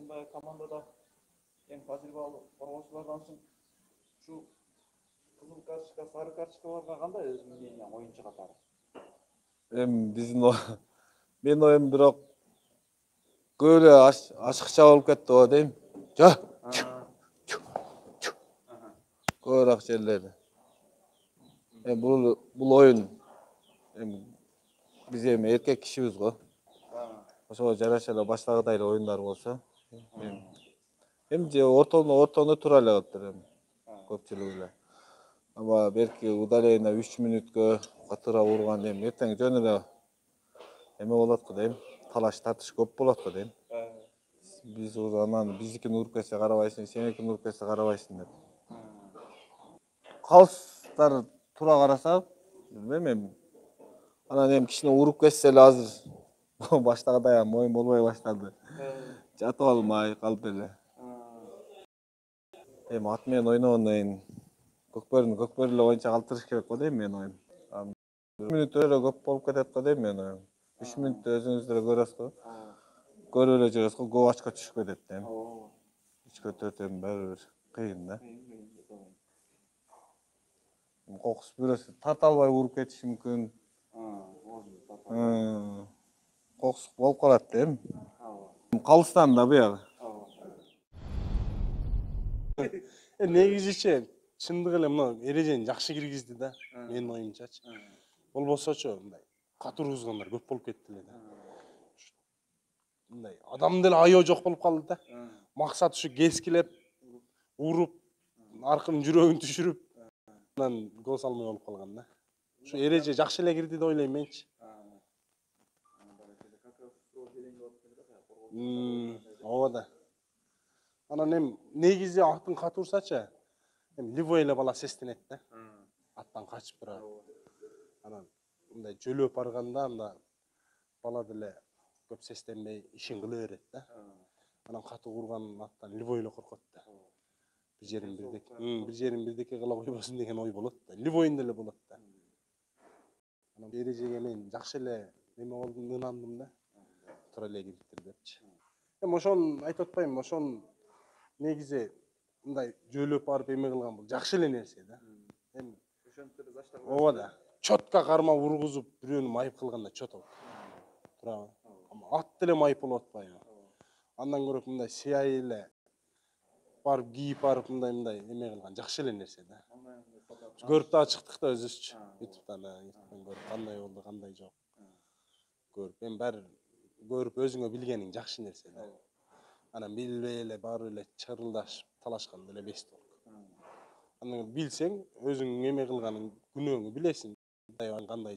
Сен баягы командада эң тажрыйбалуу форвардчылардаnsың. Şu кызыл карточка, сары карточкаларга кандай өзүңдүн мнениең оюнчу катары? Биздин менин оюм бирок көп эле ашыкча болуп кетти го дейм. Көбүрөөк жерлери. Бул оюн биз эркек кишибиз го. Ошого жараша эле баштагыдай эле оюндар болсо. Же ортону тура эле кылыптыр көпчүлүгү эле. Ama belki udaleyine 3 minütkö katıra vurgan deyim. Erten jön ele eme bolat deyim. Talaş tartış köp bolat deyim. Biz o zaman bizdikini urup ketse karabaysın, senekini urup ketse karabaysın деп. Kalstar tura karasa, bilmem. Ana deyim kişine urup ketse ele azır. Baştagıday moyun bolbay başladı. Жатып алмай калып эле. Ат менен ойногондон кийин көкбөрүнү эле боюнча калтырыш керек го дейм мен оюм. 3 мүнөт эле көп болуп кетет го дейм мен оюм. 3 мүнөттө өзүңүз деле көрөсүз го. Көрүп эле жүрөсүз го, көп очко түшүп кетет дейм. 3-4 баары бир кыйын да. Кокус бирөөсү тарта албай уруп кетиши мүмкүн. Кокус болуп калат дейм. Калыстан да буягы. Негизичи чындык эле мына эрежени жакшы киргизди да, менин оюмчачы. Болбосочу мындай кат ургузгандар көп болуп кетти эле да. Мындай адам деле аябай жок болуп калды да. Максат ушу кескилеп, уруп, аркынын жүрөгүн түшүрүп, анан гол салмай болуп калган да. Ушу эреже жакшы эле кирди деп ойлойм менчи. Ооба да. Анан негизи атын кат урсачы, ливой эле бала сестенет да. Аттан качып турат. Анан мындай жөлөп барганда анда бала деле көп сестенбей ишин кыла берет да. Анан каты урган аттан ливой эле коркот да. Бир жерин бирдеке кыла койбосун деген ой болот да. Ливойн деле болот да. Анан эрежеге мен жакшы эле неме болдум, ынандым да. Туура эле кириптир депчи. Ошону айтып атпайм, ошону негизи мындай жөлөп барып эме кылган бул жакшы эле нерсе да. Ошентип заштап. Ооба да. Чотко кармап ургузуп бирөөнү майып кылганда чот болот. Туурабы? Ат деле майып болуп атпайбы? Андан көрөк мындай сыяй эле барып кийип барып мындай эме кылган жакшы эле нерсе да. Көрүп дагы чыктык да өзүбүзчү. YouTube'дан көрүп кандай болду, кандай жок. Көрүп, баары көрүп өзүңө билгениң жакшы нерсе да. Анан билбей эле барып эле чырылдашып талашкан деле бес толк. Анан билсең өзүң эме кылганың күнөөңү билесиң. Кандай